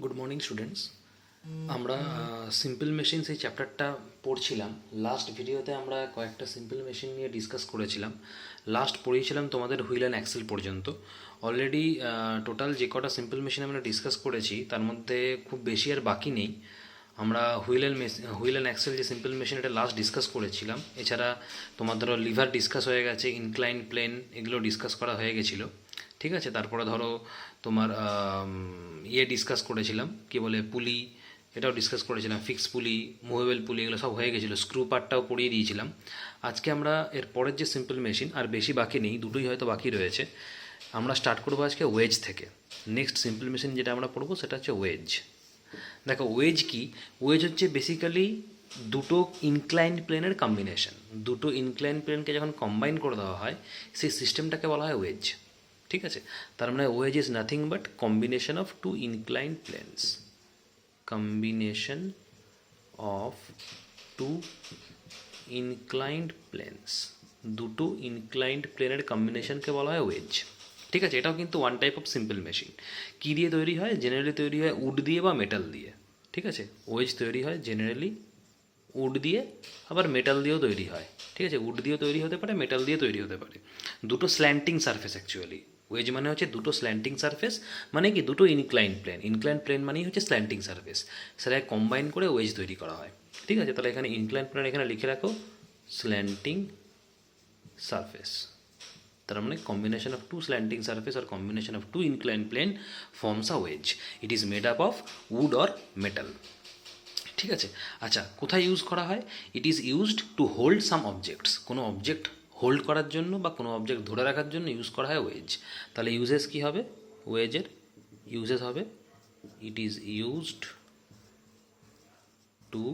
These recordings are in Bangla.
Good morning students. আমরা সিম্পল মেশিনস এই চ্যাপ্টারটা পড়ছিলাম। লাস্ট ভিডিওতে আমরা কয়েকটা সিম্পল মেশিন নিয়ে ডিসকাস করেছিলাম। লাস্ট পড়িয়েছিলাম তোমাদের হুইল অ্যান্ড অ্যাক্সেল পর্যন্ত। অলরেডি টোটাল যে কটা সিম্পল মেশিন আমরা ডিসকাস করেছি তার মধ্যে খুব বেশি আর বাকি নেই। আমরা হুইল অ্যান্ড অ্যাক্সেল যে সিম্পল মেশিন এটা লাস্ট ডিসকাস করেছিলাম। এছাড়া তোমার ধরো লিভার ডিসকাস হয়ে গেছে, ইনক্লাইন প্লেন এগুলো ডিসকাস করা হয়ে গেছিলো। ঠিক আছে, তারপরে ধরো তোমার ডিসকাস করেছিলাম কি বলে পুলি, এটাও ডিসকাস করেছিলাম। ফিক্স পুলি, মুভেবল পুলি এগুলো সব হয়ে গেছিলো। স্ক্রু পার্টটাও পড়িয়ে দিয়েছিলাম। আজকে আমরা এর পরের যে সিম্পল মেশিন, আর বেশি বাকি নেই, দুটোই হয়তো বাকি রয়েছে। আমরা স্টার্ট করবো আজকে ওয়েজ থেকে। নেক্সট সিম্পল মেশিন যেটা আমরা পড়বো সেটা হচ্ছে ওয়েজ। দেখো ওয়েজ কি, ওয়েজ হচ্ছে বেসিক্যালি দুটো ইনক্লাইন্ড প্লেনের কম্বিনেশন। দুটো ইনক্লাইন্ড প্লেনকে যখন কম্বাইন করে দেওয়া হয় সেই সিস্টেমটাকে বলা হয় ওয়েজ। ঠিক আছে, তার মানে wedge is nothing but combination of two inclined planes. Combination of two inclined planes, দুটো ইনক্লাইন্ড প্লেনের কম্বিনেশনকে বলা হয় ওয়েজ। ঠিক আছে, এটাও কিন্তু one type of simple machine. কী দিয়ে তৈরি হয়? জেনারেলি তৈরি হয় উড দিয়ে বা মেটাল দিয়ে। ঠিক আছে, ওয়েজ তৈরি হয় জেনারেলি উড দিয়ে, আবার মেটাল দিয়েও তৈরি হয়। ঠিক আছে, উড দিয়েও তৈরি হতে পারে, মেটাল দিয়ে তৈরি হতে পারে। দুটো স্ল্যান্টিং সারফেস অ্যাকচুয়ালি। ওয়েজ মানে হচ্ছে দুটো স্ল্যান্টিং সারফেস, মানে কি দুটো ইনক্লাইন প্লেন। ইনক্লাইন প্লেন মানেই হচ্ছে স্ল্যান্টিং সারফেস, সেটা কম্বাইন করে ওয়েজ তৈরি করা হয়। ঠিক আছে, তাহলে এখানে ইনক্লাইন প্লেন এখানে লিখে রাখো স্ল্যান্টিং সারফেস। তার মানে combination of two slanting surface আর combination of two incline plane forms a wedge. It is made up of wood or metal. ঠিক আছে, আচ্ছা কোথায় ইউজ করা হয়? It is used to hold some objects. কোনো অবজেক্ট হোল্ড করার জন্য বা কোনো অবজেক্ট ধরে রাখার জন্য ইউজ করা হয় ওয়েজ। তাহলে ইউজেস কী হবে ওয়েজের? ইউজেস হবে ইট is used two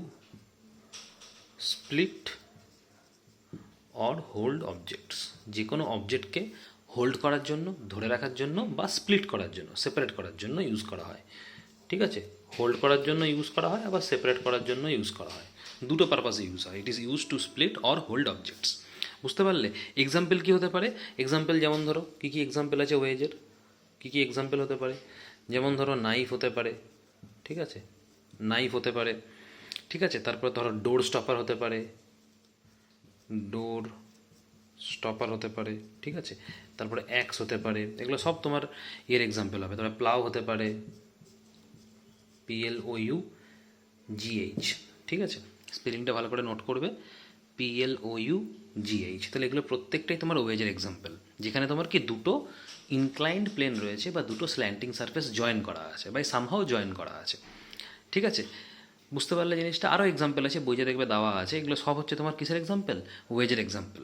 split or hold objects. যে কোনো অবজেক্টকে হোল্ড করার জন্য, ধরে রাখার জন্য, বা স্প্লিট করার জন্য, সেপারেট করার জন্য ইউজ করা হয়। ঠিক আছে, হোল্ড করার জন্য ইউজ করা হয়, আবার সেপারেট করার জন্য ইউজ করা হয়। দুটো পারপাসে ইউজ হয়। It is use to split or hold objects. বুঝতে পারলে? এক্সাম্পল কী হতে পারে? এক্সাম্পল যেমন ধরো কী কী এক্সাম্পল আছে ওয়েজের, কী কী এক্সাম্পল হতে পারে? যেমন ধরো নাইফ হতে পারে। ঠিক আছে, নাইফ হতে পারে। ঠিক আছে, তারপর ধরো ডোর স্টপার হতে পারে, ডোর স্টপার হতে পারে। ঠিক আছে, তারপরে অ্যাক্স হতে পারে। এগুলো সব তোমার এক্সাম্পল হবে। তারপরে প্লাউ হতে পারে, PLOUGH। ঠিক আছে, স্পেলিংটা ভালো করে নোট করবে, PLOUGH। তাহলে এগুলো প্রত্যেকটাই তোমার ওয়েজের এক্সাম্পল, যেখানে তোমার কি দুটো ইনক্লাইন্ড প্লেন রয়েছে বা দুটো স্ল্যান্টিং সারফেস জয়েন করা আছে বা সামহাও জয়েন করা আছে। ঠিক আছে, বুঝতে পারলে জিনিসটা? আরও এক্সাম্পল আছে, বইতে দেখবে দেওয়া আছে। এগুলো সব হচ্ছে তোমার কিসের এক্সাম্পল? ওয়েজের এক্সাম্পল।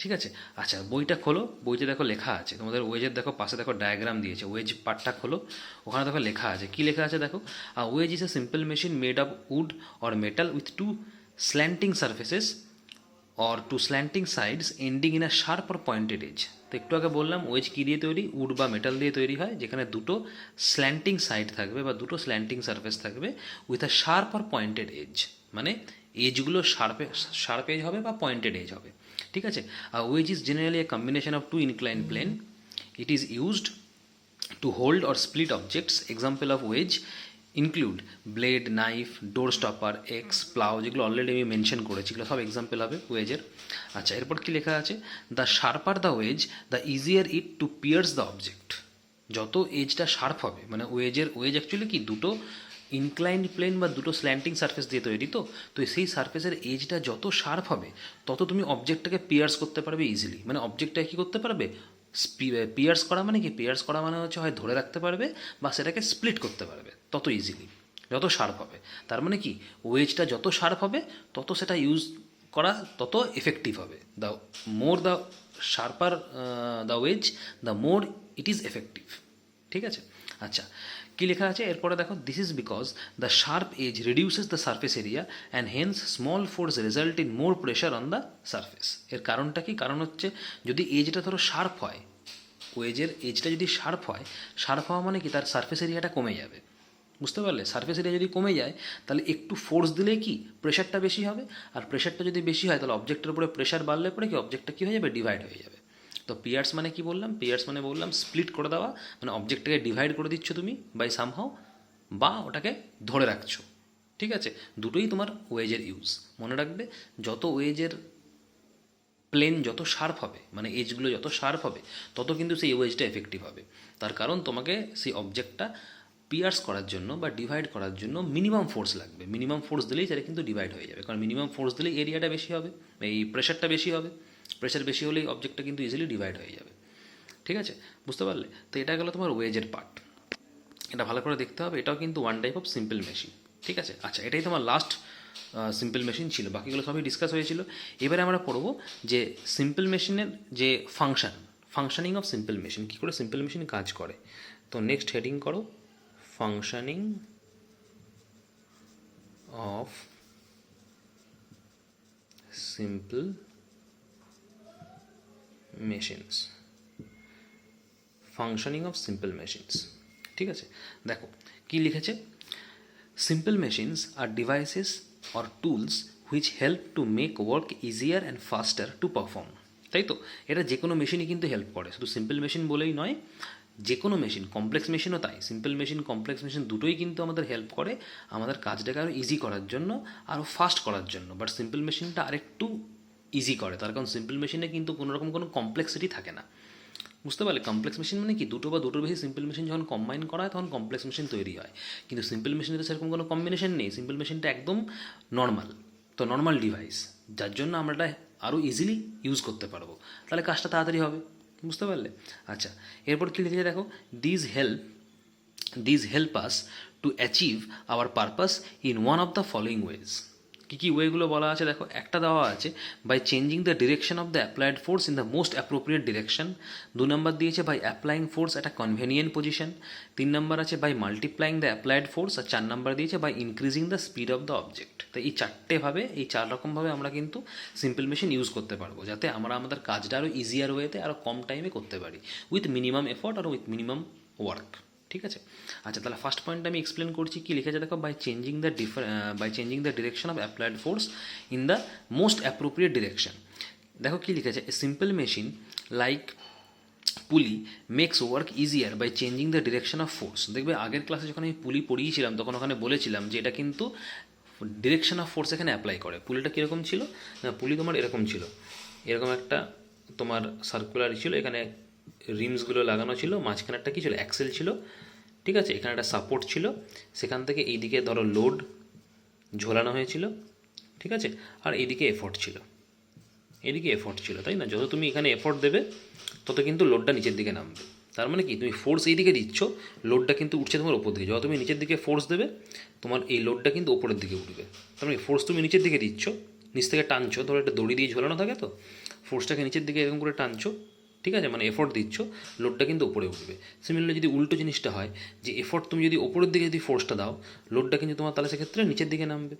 ঠিক আছে, আচ্ছা বইটা খোলো, বইতে দেখো লেখা আছে তোমাদের ওয়েজের, দেখো পাশে দেখো ডায়াগ্রাম দিয়েছে। ওয়েজ পার্টটা খোলো, ওখানে দেখো লেখা আছে। কী লেখা আছে দেখো? Wedge is a simple machine made of wood or metal with two slanting surfaces or two slanting sides ending in a sharp or pointed edge. তো একটু আগে বললাম ওয়েজ কী দিয়ে তৈরি? উড বা মেটাল দিয়ে তৈরি হয়, যেখানে দুটো স্ল্যান্টিং সাইড থাকবে বা দুটো স্ল্যান্টিং সারফেস থাকবে with a sharp or pointed edge, মানে এজগুলো শার্প এজ হবে বা পয়েন্টেড এজ হবে। ঠিক আছে, wedge is generally a combination of two incline plane. It is used to hold or split objects. Example of wedge include blade, knife, door stopper, axe, plough, যেগুলো অলরেডি আমি মেনশন করেছি, এগুলো সব এক্সাম্পল হবে ওয়েজের। আচ্ছা এরপর কী লেখা আছে? The sharper the wedge the easier it to pierce the object. যত এজটা শার্প হবে, মানে ওয়েজ অ্যাকচুয়ালি কি দুটো ইনক্লাইন্ড প্লেন বা দুটো স্ল্যান্টিং সারফেস দিয়ে তৈরি। তো তো সেই সারফেসের এজটা যত শার্প হবে তত তুমি অবজেক্টটাকে পিয়ার্স করতে পারবে ইজিলি। মানে অবজেক্টটাকে কী করতে পারবে? পিয়ার্স করা মানে কি? পিয়ার্স করা মানে হচ্ছে হয় ধরে রাখতে পারবে বা সেটাকে স্প্লিট করতে পারবে তত ইজিলি, যত শার্প হবে। তার মানে কি ওয়েজটা যত শার্প হবে তত সেটা ইউজ করা তত এফেক্টিভ হবে। The more the sharper the wedge, the more it is effective. ঠিক আছে, আচ্ছা কী লেখা আছে এরপরে দেখো? This is because the sharp edge reduces the surface area and hence small force result in more pressure on the surface. এর কারণটা কি? কারণ হচ্ছে যদি এজটা ধরো শার্প হয়, ওয়েজের এজটা যদি শার্প হয়, শার্প হওয়া মানে কি তার সারফেস এরিয়াটা কমে যাবে। বুঝতে পারলে? সারফেস এরিয়া যদি কমে যায় তাহলে একটু ফোর্স দিলে কি প্রেশারটা বেশি হবে, আর প্রেশারটা যদি বেশি হয় তাহলে অবজেক্টের উপরে প্রেশার বাড়লে পরে কি অবজেক্টটা কী হয়ে যাবে? ডিভাইড হয়ে যাবে। তো পিয়ার্স মানে কি বললাম? পিয়ার্স মানে বললাম স্প্লিট করে দেওয়া, মানে অবজেক্টটাকে ডিভাইড করে দিচ্ছ তুমি বাই সামহাও, বা ওটাকে ধরে রাখছো। ঠিক আছে, দুটোই তোমার ওয়েজের ইউজ। মনে রাখবে, যত ওয়েজের প্লেন যত শার্প হবে, মানে এজগুলো যত শার্প হবে, তত কিন্তু সেই ওয়েজটা এফেক্টিভ হবে। তার কারণ তোমাকে সেই অবজেক্টটা পিয়ার্স করার জন্য বা ডিভাইড করার জন্য মিনিমাম ফোর্স লাগবে। মিনিমাম ফোর্স দিলেই সেটা কিন্তু ডিভাইড হয়ে যাবে, কারণ মিনিমাম ফোর্স দিলেই এরিয়াটা বেশি হবে, এই প্রেশারটা বেশি হবে। প্রেশার বেশি হলেই অবজেক্টটা কিন্তু ইজিলি ডিভাইড হয়ে যাবে। ঠিক আছে, বুঝতে পারলে? তো এটা গেলো তোমার ওয়েজের পার্ট। এটা ভালো করে দেখতে হবে, এটাও কিন্তু one type of simple machine. ঠিক আছে, আচ্ছা, এটাই তোমার লাস্ট সিম্পল মেশিন ছিল, বাকিগুলো সবই ডিসকাস হয়েছিল। এবারে আমরা পড়বো যে সিম্পল মেশিনের যে ফাংশনিং অফ সিম্পল মেশিন, কী করে সিম্পল মেশিন কাজ করে। তো নেক্সট হেডিং করো, functioning of simple machines. Functioning of simple machines. ঠিক আছে, দেখো কি লিখেছে। সিম্পল মেশিনস আর devices or tools which help to make work easier and faster to perform. তাই তো, এটা যে কোনো মেশিনই কিন্তু হেল্প করে, শুধু সিম্পল মেশিন বলেই নয়, যে কোনো মেশিন, কমপ্লেক্স মেশিনও তাই। সিম্পল মেশিন, কমপ্লেক্স মেশিন দুটোই কিন্তু আমাদের হেল্প করে আমাদের কাজটাকে আরও ইজি করার জন্য, আরও ফাস্ট করার জন্য। বাট সিম্পল মেশিনটা আরেকটু ইজি করে, তার কারণ সিম্পল মেশিনে কিন্তু কোনো রকম কোনো কমপ্লেক্সিটি থাকে না। বুঝতে পারলে? কমপ্লেক্স মেশিন মানে কি, দুটো বা দুটোর বেশি সিম্পল মেশিন যখন কম্বাইন করা হয় তখন কমপ্লেক্স মেশিন তৈরি হয়। কিন্তু সিম্পল মেশিনে তো সেরকম কোনো কম্বিনেশন নেই, সিম্পল মেশিনটা একদম নর্মাল। তো নর্মাল ডিভাইস, যার জন্য আমরা এটা আরও ইজিলি ইউজ করতে পারবো, তাহলে কাজটা তাড়াতাড়ি হবে। বুঝতে পারলে? আচ্ছা, এরপর কী লিখেছে দেখো, these help us to achieve our purpose in one of the following ways. কী কী ওয়েগুলো বলা আছে দেখো, একটা দেওয়া আছে by changing the direction of the applied force in the most appropriate direction. 2 নম্বর দিয়েছে by applying force at a convenient position. 3 নম্বর আছে by multiplying the applied force. আর 4 নম্বর দিয়েছে by increasing the speed of the object. তো এই চারটেভাবে, এই 4 রকমভাবে আমরা কিন্তু সিম্পল মেশিন ইউজ করতে পারবো, যাতে আমরা আমাদের কাজটা আরও ইজিয়ার ওয়েতে আরও কম টাইমে করতে পারি, উইথ মিনিমাম এফোর্ট আর উইথ মিনিমাম ওয়ার্ক। ঠিক আছে, আচ্ছা, তাহলে ফার্স্ট পয়েন্ট আমি এক্সপ্লেন করছি। কি লিখেছে দেখো, by changing the direction of applied force in the most appropriate direction. দেখো কি লিখেছে, a simple machine like pulley makes work easier by changing the direction of force. দেখবে আগের ক্লাসে যখন আমি পুলি পড়িয়েছিলাম তখন ওখানে বলেছিলাম যে এটা কিন্তু ডিরেকশন অফ ফোর্স এখানে অ্যাপ্লাই করে। পুলিটা কীরকম ছিল না, পুলি তোমার এরকম ছিল, এরকম একটা তোমার সার্কুলার ছিল, এখানে রিমসগুলো লাগানো ছিল, মাঝখানে একটা কী ছিল, অ্যাক্সেল ছিল। ঠিক আছে, এখানে একটা সাপোর্ট ছিল, সেখান থেকে এইদিকে ধরো লোড ঝোলানো হয়েছিল। ঠিক আছে, আর এইদিকে এফোর্ট ছিল, এদিকে এফোর্ট ছিল, তাই না? যত তুমি এখানে এফোর্ট দেবে তত কিন্তু লোডটা নিচের দিকে নামবে। তার মানে কি, তুমি ফোর্স এই দিকে দিচ্ছ, লোডটা কিন্তু উঠছে তোমার ওপর দিকে। যত তুমি নিচের দিকে ফোর্স দেবে, তোমার এই লোডটা কিন্তু ওপরের দিকে উঠবে। তার মানে ফোর্স তুমি নিচের দিকে দিচ্ছ, নিচ থেকে টানছো, ধরো একটা দড়ি দিয়ে ঝোলানো থাকে, তো ফোর্সটাকে নিচের দিকে এরকম করে টানছো। ঠিক আছে, মানে এফোর্ট দিচ্ছ, লোডটা কিন্তু ওপরে উঠবে। সিমিলারলি যদি উল্টো জিনিসটা হয়, যে এফোর্ট তুমি যদি ওপরের দিকে যদি ফোর্সটা দাও, লোডটা কিন্তু তোমার তাহলে সেক্ষেত্রে নিচের দিকে নামবে।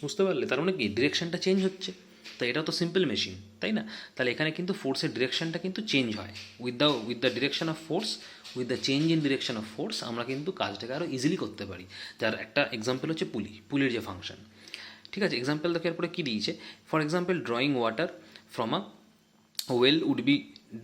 বুঝতে পারলে? তার মানে কি, ডিরেকশনটা চেঞ্জ হচ্ছে। তো এটা তো সিম্পল মেশিন, তাই না? তাহলে এখানে কিন্তু ফোর্সের ডিরেকশনটা কিন্তু চেঞ্জ হয়। With the direction of force, with the change in direction of force আমরা কিন্তু কাজটাকে আরও ইজিলি করতে পারি। যার একটা এক্সাম্পল হচ্ছে পুলির যে ফাংশন। ঠিক আছে, এক্সাম্পল দেখে এরপরে কী দিয়েছে, for example drawing water from a well would be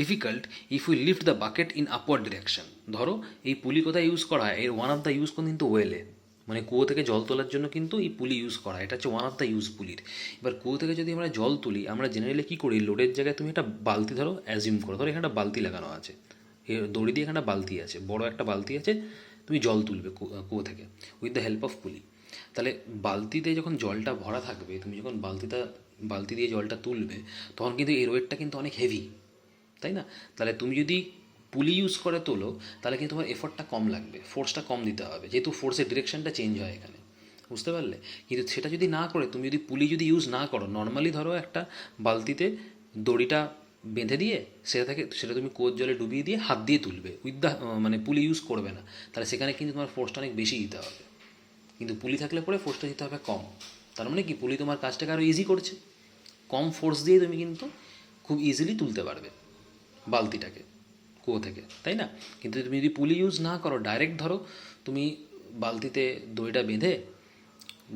difficult if we lift the bucket in upward direction. ধরো এই পুলি কোথায় ইউজ করা হয়, এর ওয়ান অফ দ্য ইউজ কিন্তু ওয়েলে, মানে কুয়ো থেকে জল তোলার জন্য কিন্তু এই পুলি ইউজ করা হয়। এটা হচ্ছে ওয়ান অফ দ্য ইউজ পুলির। এবার কুয়ো থেকে যদি আমরা জল তুলি, আমরা জেনারেলি কী করি, লোডের জায়গায় তুমি একটা বালতি ধরো অ্যাজিউম করো, ধরো এখানে একটা বালতি লাগানো আছে, দড়ি দিয়ে এখানে বালতি আছে, বড় একটা বালতি আছে, তুমি জল তুলবে কুয়ো থেকে উইথ দ্য হেল্প অফ পুলি। তাহলে বালতিতে যখন জলটা ভরা থাকবে, তুমি যখন বালতি দিয়ে জলটা তুলবে, তখন কিন্তু এই ওয়েটটা কিন্তু অনেক হেভি, তাই না? তাহলে তুমি যদি পুলি ইউজ করে তোলো, তাহলে কিন্তু তোমার এফোর্টটা কম লাগবে, ফোর্সটা কম দিতে হবে, যেহেতু ফোর্সের ডিরেকশনটা চেঞ্জ হয় এখানে। বুঝতে পারলে? কিন্তু সেটা যদি না করে, তুমি যদি পুলি যদি ইউজ না করো, নর্মালি ধরো একটা বালতিতে দড়িটা বেঁধে দিয়ে সেটা তুমি কুয়োর জলে ডুবিয়ে দিয়ে হাত দিয়ে তুলবে, উইথ দ্য মানে পুলি ইউজ করবে না, তাহলে সেখানে কিন্তু তোমার ফোর্সটা অনেক বেশি দিতে হবে। কিন্তু পুলি থাকলে পরে ফোর্সটা দিতে হবে কম। তার মানে কি, পুলি তোমার কাজটাকে আরও ইজি করছে, কম ফোর্স দিয়ে তুমি কিন্তু খুব ইজিলি তুলতে পারবে বালতিটাকে কুয়ো থেকে, তাই না? কিন্তু তুমি যদি পুলি ইউজ না করো, ডাইরেক্ট ধরো তুমি বালতিতে দড়িটা বেঁধে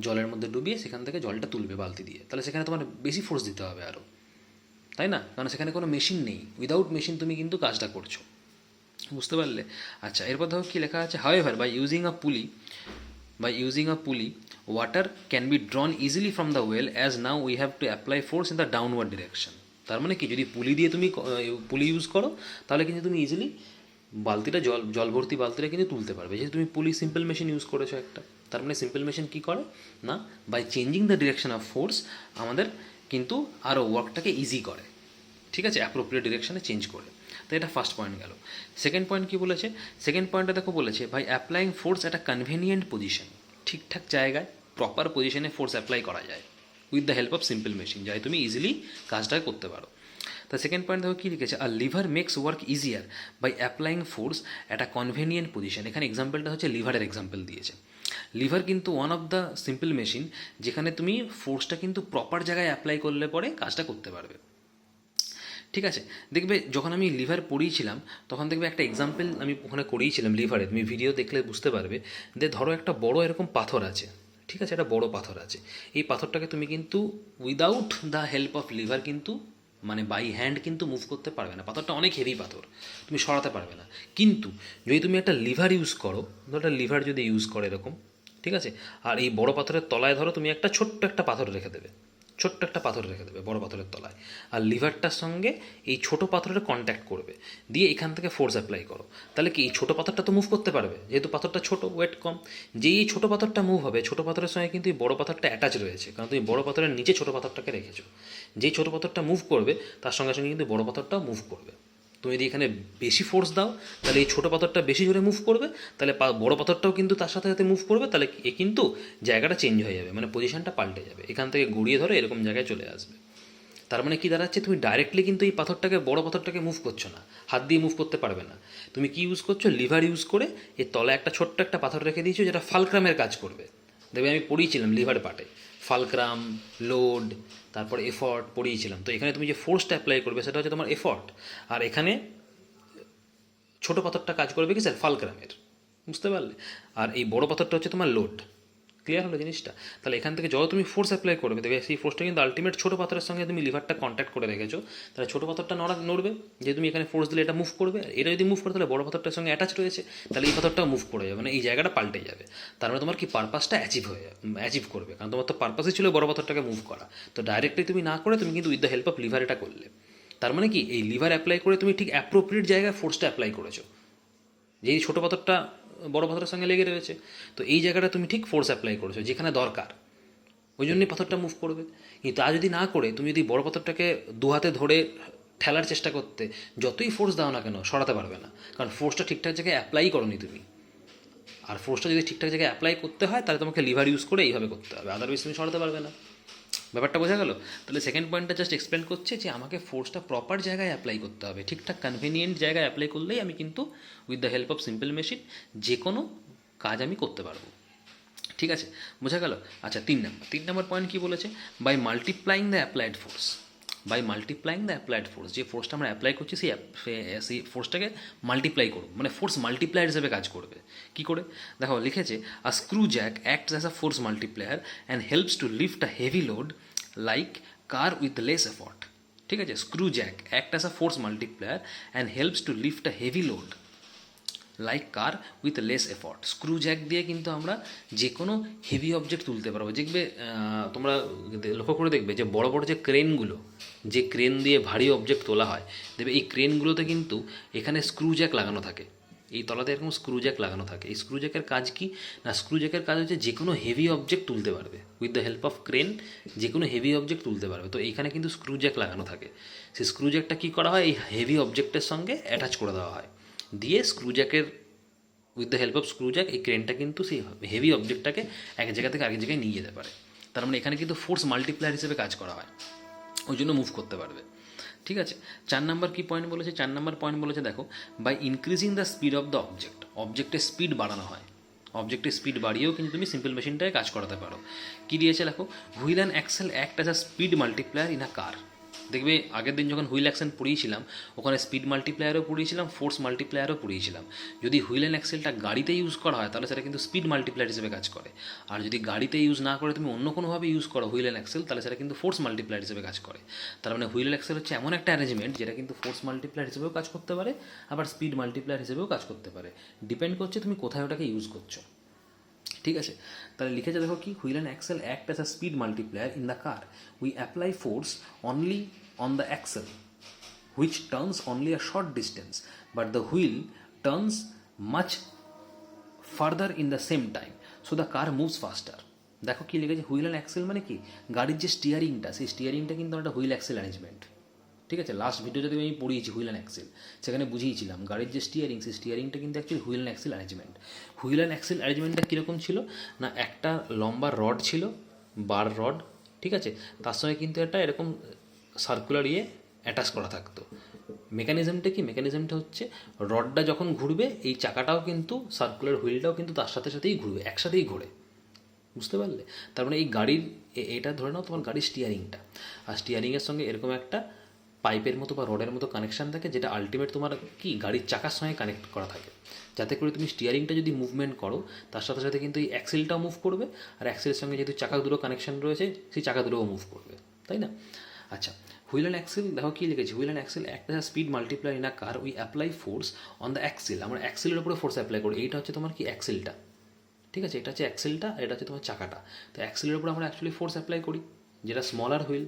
জলের মধ্যে ডুবিয়ে সেখান থেকে জলটা তুলবে বালতি দিয়ে, তাহলে সেখানে তোমার বেশি ফোর্স দিতে হবে আরও, তাই না? কারণ সেখানে কোনো মেশিন নেই, উইদাউট মেশিন তুমি কিন্তু কাজটা করছো। বুঝতে পারলে? আচ্ছা, এরপর দেখো কী লেখা আছে, হাউএভার বাই ইউজিং আ পুলি water can be ড্রন easily from the well as now we have to apply force in the downward direction. তার মানে কি, যদি পুলি দিয়ে তুমি পুলি ইউজ করো তাহলে কিন্তু তুমি ইজিলি বালতিটা জল ভর্তি বালতিটা কিন্তু তুলতে পারবে, যেহেতু তুমি পুলি সিম্পল মেশিন ইউজ করেছো একটা। তার মানে সিম্পল মেশিন কী করে না, by changing the direction of force আমাদের কিন্তু আরও ওয়ার্কটাকে ইজি করে, ঠিক আছে, অ্যাপ্রোপ্রিয়েট ডিরেকশনে চেঞ্জ করে। তো এটা ফার্স্ট পয়েন্ট গেল। সেকেন্ড পয়েন্ট কী বলেছে, সেকেন্ড পয়েন্টে দেখো বলেছে by applying force at a convenient position, ঠিকঠাক জায়গায় প্রপার পজিশনে ফোর্স অ্যাপ্লাই করা যায় with the help of simple machine, যাই তুমি ইজিলি কাজটা করতে পারো। তা সেকেন্ড পয়েন্ট দেখো কী লিখেছে, আর lever makes work easier by applying force at a convenient position. এখানে এক্সাম্পলটা হচ্ছে লিভারের এক্সাম্পল দিয়েছে। লিভার কিন্তু one of the simple machine যেখানে তুমি ফোর্সটা কিন্তু প্রপার জায়গায় অ্যাপ্লাই করলে পরে কাজটা করতে পারবে, ঠিক আছে। দেখবে যখন আমি লিভার পড়িয়েছিলাম তখন দেখবে একটা এক্সাম্পল আমি ওখানে করিয়েছিলাম লিভারে, তুমি ভিডিও দেখলে বুঝতে পারবে। ধরো একটা বড় এরকম পাথর আছে, ঠিক আছে, একটা বড় পাথর আছে, এই পাথরটাকে তুমি কিন্তু without the help of liver কিন্তু মানে বাই হ্যান্ড কিন্তু মুভ করতে পারবে না, পাথরটা অনেক হেভি পাথর, তুমি সরাতে পারবে না। কিন্তু যদি তুমি একটা লিভার ইউজ করো, ধরো একটা লিভার যদি ইউজ করো এরকম, ঠিক আছে, আর এই বড় পাথরের তলায় ধরো তুমি একটা ছোট্ট একটা পাথর রেখে দেবে, ছোট্ট একটা পাথর রেখে দেবে বড় পাথরের তলায়, আর লিভারটার সঙ্গে এই ছোটো পাথরের কন্ট্যাক্ট করবে, দিয়ে এখান থেকে ফোর্স অ্যাপ্লাই করো, তাহলে কি এই ছোটো পাথরটা তো মুভ করতে পারবে, যেহেতু পাথরটা ছোটো, ওয়েট কম। যেই এই ছোটো পাথরটা মুভ হবে, ছোটো পাথরের সঙ্গে কিন্তু এই বড় পাথরটা অ্যাটাচ রয়েছে, কারণ তুমি বড় পাথরের নিচে ছোটো পাথরটাকে রেখেছো। যেই ছোটো পাথরটা মুভ করবে তার সঙ্গে সঙ্গে কিন্তু বড় পাথরটাও মুভ করবে। তুমি যদি এখানে বেশি ফোর্স দাও তাহলে এই ছোটো পাথরটা বেশি জোরে মুভ করবে, তাহলে বড় পাথরটাও কিন্তু তার সাথে সাথে মুভ করবে, তাহলে এ কিন্তু জায়গাটা চেঞ্জ হয়ে যাবে, মানে পজিশনটা পাল্টে যাবে, এখান থেকে গড়িয়ে ধরে এরকম জায়গায় চলে আসবে। তার মানে কি দাঁড়াচ্ছে, তুমি ডাইরেক্টলি কিন্তু এই পাথরটাকে বড় পাথরটাকে মুভ করছো না, হাত দিয়ে মুভ করতে পারবে না। তুমি কি ইউজ করছো, লিভার ইউজ করে এর তলায় একটা ছোট্ট একটা পাথর রেখে দিয়েছো যেটা ফালক্রামের কাজ করবে। দেখবে আমি পড়িয়েছিলাম লিভার পার্টে ফালক্রাম, লোড, তারপর এফর্ট পড়িয়েছিলাম। তো এখানে তুমি যে ফোর্সটা অ্যাপ্লাই করবে সেটা হচ্ছে তোমার এফর্ট, আর এখানে ছোটো পাথরটা কাজ করবে কি স্যার, ফালক্রামের, বুঝতে পারলে। আর এই বড় পাথরটা হচ্ছে তোমার লোড। ক্লিয়ার হলো জিনিসটা? তাহলে এখান থেকে যত তুমি ফোর্স অ্যাপ্লাই করবে দেখবে সেই ফোর্সটা কিন্তু আলটিমেট ছোটো পাথরের সঙ্গে তুমি লিভারটা কন্ট্যাক্ট করে রেখেছো, তাহলে ছোটো পাথরটা নড়বে, যে তুমি এখানে ফোর্স দিলে এটা মুভ করবে, এটা যদি মুভ করে তাহলে বড় পাথরটার সঙ্গে অ্যাটাচ রয়েছে, তাহলে এই পাথরটাও মুভ করে যাবে, মানে এই জায়গাটা পাল্টে যাবে। তার মানে তোমার কি পারপাসটা অ্যাচিভ করবে, কারণ তোমার তো পারপাসই ছিল বড় পাথরটাকে মুভ করা। তো ডাইরেক্টলি তুমি না করে তুমি কিন্তু with the help of liver এটা করলে। তার মানে কি এই লিভার অ্যাপ্লাই করে তুমি ঠিক অ্যাপ্রোপ্রিয়েট জায়গায় ফোর্সটা অ্যাপ্লাই করেছো, যেই ছোটো পাথরটা বড় পাথরের সঙ্গে লেগে রয়েছে, তো এই জায়গাটা তুমি ঠিক ফোর্স অ্যাপ্লাই করেছো যেখানে দরকার, ওই জন্যই পাথরটা মুভ করবে। কিন্তু তা যদি না করে তুমি যদি বড় পাথরটাকে দু হাতে ধরে ঠেলার চেষ্টা করতে, যতই ফোর্স দাও না কেন সরাতে পারবে না, কারণ ফোর্সটা ঠিকঠাক জায়গায় অ্যাপ্লাই করোনি তুমি। আর ফোর্সটা যদি ঠিকঠাক জায়গায় অ্যাপ্লাই করতে হয় তাহলে তোমাকে লিভার ইউজ করে এইভাবে করতে হবে, আদারওয়াইজ তুমি সরাতে পারবে না। ব্যাপারটা বোঝা গেল? তাহলে সেকেন্ড পয়েন্টটা জাস্ট এক্সপ্লেন করছে যে আমাকে ফোর্সটা প্রপার জায়গায় অ্যাপ্লাই করতে হবে, ঠিকঠাক কনভিনিয়েন্ট জায়গায় অ্যাপ্লাই করলেই আমি কিন্তু with the help of simple machine যে কোনো কাজ আমি করতে পারবো। ঠিক আছে, বোঝা গেল? আচ্ছা, তিন নম্বর পয়েন্ট কী বলেছে, by multiplying the applied force, যে ফোর্সটা আমরা অ্যাপ্লাই করছি সেই ফোর্সটাকে মাল্টিপ্লাই করব, মানে ফোর্স মাল্টিপ্লায়ার হিসেবে কাজ করবে। কী করে দেখো লিখেছে, a screw jack acts as a force multiplier and helps to lift a heavy load like car with less effort. ঠিক আছে, screw jack act as a force multiplier and helps to lift a heavy load like car with less effort. Screw jack দিয়ে কিন্তু আমরা যে কোনো হেভি অবজেক্ট তুলতে পারবো। দেখবে তোমরা লক্ষ্য করে দেখবে যে বড় বড় যে ক্রেনগুলো, যে ক্রেন দিয়ে ভারী অবজেক্ট তোলা হয়, দেখবে এই ক্রেনগুলোতে কিন্তু এখানে স্ক্রু জ্যাক লাগানো থাকে, এই তলাতে এরকম স্ক্রু জ্যাক লাগানো থাকে। এই স্ক্রু জ্যাকের কাজ কি না, স্ক্রু জ্যাকের কাজ হচ্ছে যে কোনো হেভি অবজেক্ট তুলতে পারবে, with the help of crane যে কোনো হেভি অবজেক্ট তুলতে পারবে। তো এইখানে কিন্তু স্ক্রু জ্যাক লাগানো থাকে, সেই স্ক্রু জ্যাকটা কী করা হয়, এই হেভি অবজেক্টের সঙ্গে অ্যাটাচ করে দেওয়া হয়, দিয়ে স্ক্রু জ্যাকের with the help of screw jack এই ক্রেনটা কিন্তু সেই হেভি অবজেক্টটাকে এক জায়গা থেকে আরেক জায়গায় নিয়ে যেতে পারে। তার মানে এখানে কিন্তু ফোর্স মাল্টিপ্লায়ার হিসেবে কাজ করা হয়, ওই জন্য মুভ করতে পারবে। ঠিক আছে, 4 নম্বর কী পয়েন্ট বলেছে, 4 নম্বর পয়েন্ট বলেছে দেখো, by increasing the speed of the অবজেক্টের স্পিড বাড়ানো হয়, অবজেক্টের স্পিড বাড়িয়েও কিন্তু তুমি সিম্পল মেশিনটাকে কাজ করাতে পারো। কী দিয়েছে দেখো, wheel and axle act as a speed multiplier in a car. দেখবে আগের দিন যখন হুইল অ্যাকশন পড়িয়েছিলাম ওখানে স্পিড মাল্টিপ্লায়ারও পড়িয়েছিলাম, ফোর্স মাল্টিপ্লায়ারও পড়িয়েছিলাম। যদি হুইল অ্যান্ড অ্যাক্সেলটা গাড়িতে ইউজ করা হয় তাহলে সেটা কিন্তু স্পিড মাল্টিপ্লায়ার হিসেবে কাজ করে, আর যদি গাড়িতে ইউজ না করে তুমি অন্য কোনোভাবে ইউজ করো হুইল অ্যান্ড অ্যাক্সেল তাহলে সেটা কিন্তু ফোর্স মাল্টিপ্লায়ার হিসেবে কাজ করে। তার মানে হুইল অ্যান্ড অ্যাক্সেল হচ্ছে এমন একটা অ্যারেঞ্জমেন্ট যেটা কিন্তু ফোর্স মাল্টিপ্লায়ার হিসেবেও কাজ করতে পারে, আবার স্পিড মাল্টিপ্লায়ার হিসেবেও কাজ করতে পারে, ডিপেন্ড করছে তুমি কোথায় ওটাকে ইউজ করছো। ঠিক আছে, তাহলে লিখেছে দেখো কি, wheel and axle act as a speed multiplier in the car, we apply force only on the axle which turns only a short distance, but the wheel turns much further in the same time, so the car moves faster. দেখো কি লিখেছে, হুইল অ্যান্ড অ্যাক্সেল মানে কি, গাড়ির যে স্টিয়ারিংটা সেই স্টিয়ারিংটা কিন্তু একটা হুইল অ্যাক্সেল অ্যারেঞ্জমেন্ট। ঠিক আছে, লাস্ট ভিডিওতে আমি পড়িয়েছি হুইল অ্যান্ড অ্যাক্সেল, সেখানে বুঝিয়েছিলাম গাড়ির যে স্টিয়ারিং সেই স্টিয়ারিংটা কিন্তু actually wheel and axle arrangement. Wheel and axle অ্যারেঞ্জমেন্টটা কীরকম ছিল না, একটা লম্বা রড ছিল, বার রড, ঠিক আছে, তার সঙ্গে কিন্তু একটা এরকম সার্কুলার অ্যাটাচ করা থাকতো। মেকানিজমটা কি, মেকানিজমটা হচ্ছে রডটা যখন ঘুরবে এই চাকাটাও কিন্তু সার্কুলার হুইলটাও কিন্তু তার সাথে সাথেই ঘুরবে, একসাথেই ঘোরে, বুঝতে পারলে? তার মানে এই গাড়ির এটা ধরে নাও তোমার গাড়ির স্টিয়ারিংটা, আর স্টিয়ারিংয়ের সঙ্গে এরকম একটা পাইপের মতো বা রডের মতো কানেকশান থাকে যেটা আলটিমেট তোমার কি গাড়ির চাকার সঙ্গে কানেক্ট করা থাকে, যাতে করে তুমি স্টিয়ারিংটা যদি মুভমেন্ট করো তার সাথে সাথে কিন্তু এই অ্যাক্সেলটাও মুভ করবে, আর অ্যাক্সেলের সঙ্গে যেহেতু চাকা দুটো কানেকশান রয়েছে সেই চাকা দুটোও মুভ করবে, তাই না? আচ্ছা, হুইল অ্যান্ড অ্যাক্সেল দেখো কী লিখেছি, হুইল অ্যান্ড অ্যাক্সেল একটা speed multiply in a car, we apply force on the axle, আমরা অ্যাক্সেলের উপরে ফোর্স অ্যাপ্লাই করি, এইটা হচ্ছে তোমার কি অ্যাক্সেলটা, ঠিক আছে, এটা হচ্ছে অ্যাক্সেলটা, এটা হচ্ছে তোমার চাকাটা, তো অ্যাক্সেলের উপর আমরা অ্যাকচুয়ালি ফোর্স অ্যাপ্লাই করি যেটা স্মলার হুইল,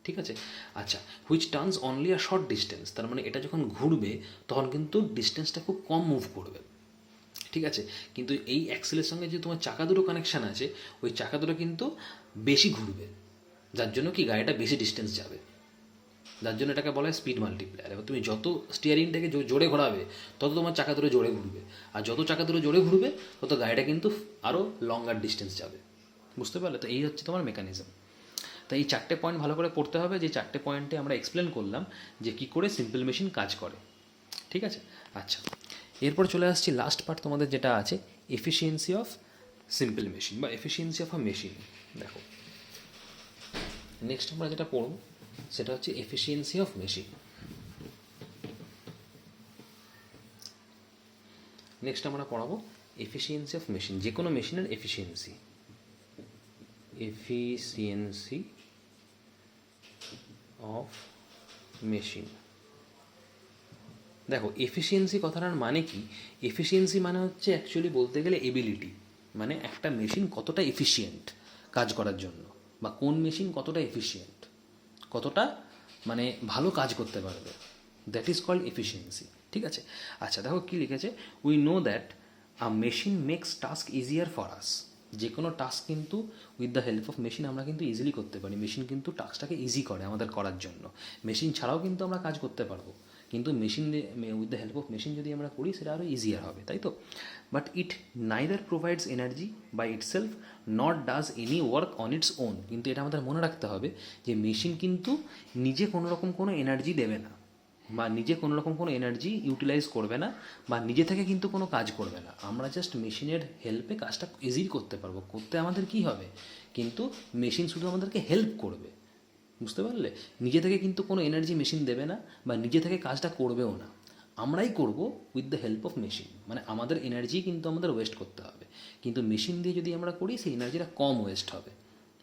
ঠিক আছে। আচ্ছা, which turns only a short distance, তার মানে এটা যখন ঘুরবে তখন কিন্তু ডিস্টেন্সটা খুব কম মুভ করবে, ঠিক আছে, কিন্তু এই অ্যাক্সেলের সঙ্গে যে তোমার চাকা দুটো কানেকশান আছে ওই চাকা দুটো কিন্তু বেশি ঘুরবে, যার জন্য কি গাড়িটা বেশি ডিস্টেন্স যাবে, যার জন্য এটাকে বলা হয় স্পিড মাল্টিপ্লায়ার। এবার তুমি যত স্টিয়ারিংটাকে জোরে ঘোরাবে তত তোমার চাকা দুটো জোরে ঘুরবে, আর যত চাকা দুটো জোরে ঘুরবে তত গাড়িটা কিন্তু আরও লঙ্গার ডিস্টেন্স যাবে, বুঝতে পারলে? তো এই হচ্ছে তোমার মেকানিজম। তাই এই চারটে পয়েন্ট ভালো করে পড়তে হবে, যে চারটে পয়েন্টে আমরা এক্সপ্লেন করলাম যে কী করে সিম্পল মেশিন কাজ করে, ঠিক আছে। আচ্ছা, এরপর চলে আসছি লাস্ট পার্ট তোমাদের যেটা আছে, এফিসিয়েন্সি অফ সিম্পল মেশিন বা এফিসিয়েন্সি অফ আ মেশিন। দেখো নেক্সট আমরা যেটা পড়ব সেটা হচ্ছে এফিসিয়েন্সি অফ মেশিন। নেক্সট আমরা পড়াবো এফিসিয়েন্সি অফ মেশিন, যে কোনো মেশিনের এফিসিয়েন্সি, এফিসিয়েন্সি অফ মেশিন। দেখো এফিসিয়েন্সি কথাটার মানে কি, এফিসিয়েন্সি মানে হচ্ছে অ্যাকচুয়ালি বলতে গেলে এবিলিটি, মানে একটা মেশিন কতটা এফিসিয়েন্ট কাজ করার জন্য, বা কোন মেশিন কতটা এফিসিয়েন্ট, কতটা মানে ভালো কাজ করতে পারবে, দ্যাট ইজ কল্ড এফিসিয়েন্সি, ঠিক আছে। আচ্ছা দেখো কী লিখেছে, we know that a machine makes task easier for us, যে কোনো টাস্ক কিন্তু with the help of machine আমরা কিন্তু ইজিলি করতে পারি, মেশিন কিন্তু টাস্কটাকে ইজি করে আমাদের করার জন্য, মেশিন ছাড়াও কিন্তু আমরা কাজ করতে পারবো, কিন্তু machine with the help of machine যদি আমরা করি সেটা আরও ইজিয়ার হবে, তাই তো। But it neither provides energy by itself not does any work on its own, কিন্তু এটা আমাদের মনে রাখতে হবে যে মেশিন কিন্তু নিজে কোনো রকম কোনো এনার্জি দেবে না, বা নিজে কোনো রকম কোনো এনার্জি ইউটিলাইজ করবে না, বা নিজে থেকে কিন্তু কোনো কাজ করবে না, আমরা জাস্ট মেশিনের হেল্পে কাজটা ইজি করতে পারবো, করতে আমাদের কী হবে, কিন্তু মেশিন শুধু আমাদেরকে হেল্প করবে, বুঝতে পারলে? নিজে থেকে কিন্তু কোনো এনার্জি মেশিন দেবে না, বা নিজে থেকে কাজটা করবেও না, আমরাই করব with the help of machine, মানে আমাদের এনার্জি কিন্তু আমাদের ওয়েস্ট করতে হবে, কিন্তু মেশিন দিয়ে যদি আমরা করি সেই এনার্জিটা কম ওয়েস্ট হবে,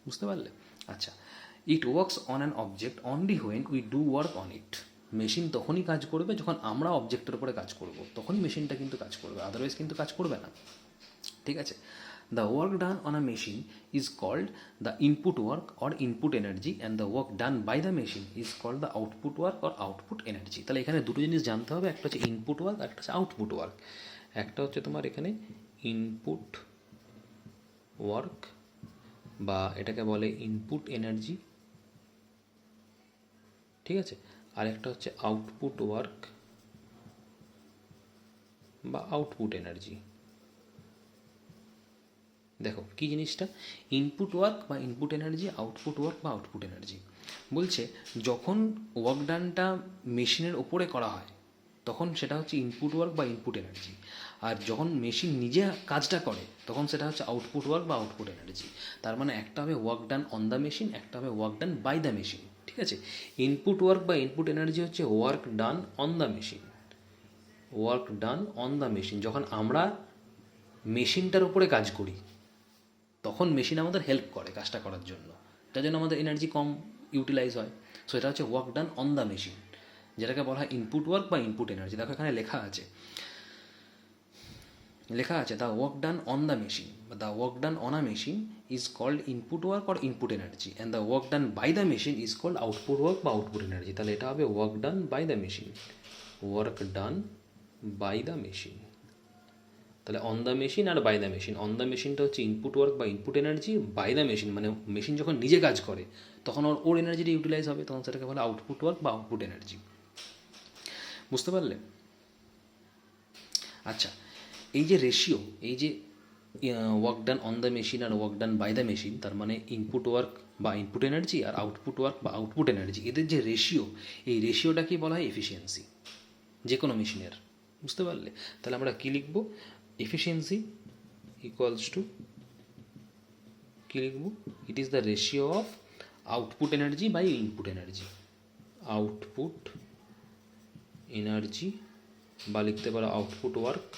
বুঝতে পারলে? আচ্ছা, it works on an object only when we do work on it, machine তখনই কাজ করবে যখন আমরা অবজেক্টের উপরে কাজ করব, তখনই মেশিনটা কিন্তু কাজ করবে, আদারওয়াইজ কিন্তু কাজ করবে না, ঠিক আছে। The work done on a machine is called the input work or input energy, and the work done by the machine is called the output work or output energy. তাহলে এখানে দুটো জিনিস জানতে হবে, একটা হচ্ছে ইনপুট ওয়ার্ক, একটা হচ্ছে আউটপুট ওয়ার্ক। একটা হচ্ছে তোমার এখানে ইনপুট ওয়ার্ক বা এটাকে বলে ইনপুট এনার্জি, ঠিক আছে, আর একটা হচ্ছে আউটপুট ওয়ার্ক বা আউটপুট এনার্জি। দেখো কী জিনিসটা, ইনপুট ওয়ার্ক বা ইনপুট এনার্জি, আউটপুট ওয়ার্ক বা আউটপুট এনার্জি। বলছে যখন ওয়ার্ক ডানটা মেশিনের ওপরে করা হয় তখন সেটা হচ্ছে ইনপুট ওয়ার্ক বা ইনপুট এনার্জি, আর যখন মেশিন নিজে কাজটা করে তখন সেটা হচ্ছে আউটপুট ওয়ার্ক বা আউটপুট এনার্জি। তার মানে একটা হবে work done on the machine, একটা হবে work done by the machine, ঠিক আছে। ইনপুট ওয়ার্ক বা ইনপুট এনার্জি হচ্ছে work done on the machine, work done on the machine. যখন আমরা মেশিনটার উপরে কাজ করি তখন মেশিন আমাদের হেল্প করে কাজটা করার জন্য, তার জন্য আমাদের এনার্জি কম ইউটিলাইজ হয়। সো এটা হচ্ছে work done on the machine, যেটাকে বলা হয় ইনপুট ওয়ার্ক বা ইনপুট এনার্জি। দেখো এখানে লেখা আছে the work done on the machine বা the work done on a machine is called input work or input energy and the work done by the machine is called output work বা আউটপুট এনার্জি। তাহলে এটা হবে work done by the machine, work done by the machine. তাহলে অন দ্য মেশিন আর by the machine, on the মেশিনটা হচ্ছে ইনপুট ওয়ার্ক বা input energy, by the machine মানে মেশিন যখন নিজে কাজ করে তখন ওর এনার্জিটা ইউটিলাইজ হবে, তখন সেটাকে বলে আউটপুট ওয়ার্ক বা আউটপুট এনার্জি। বুঝতে পারলে? আচ্ছা, এই যে রেশিও, এই যে work done on the machine আর work done by the machine, তার মানে ইনপুট ওয়ার্ক বা ইনপুট এনার্জি আর আউটপুট ওয়ার্ক বা আউটপুট এনার্জি, এদের যে রেশিও, এই রেশিওটাকেই বলা হয় এফিসিয়েন্সি যে কোনো মেশিনের। বুঝতে পারলে? তাহলে আমরা কী লিখবো? এফিসিয়েন্সি ইকুয়ালস টু কী লিখবো? It is the ratio of output energy by input energy, output energy, বা লিখতে পারো output work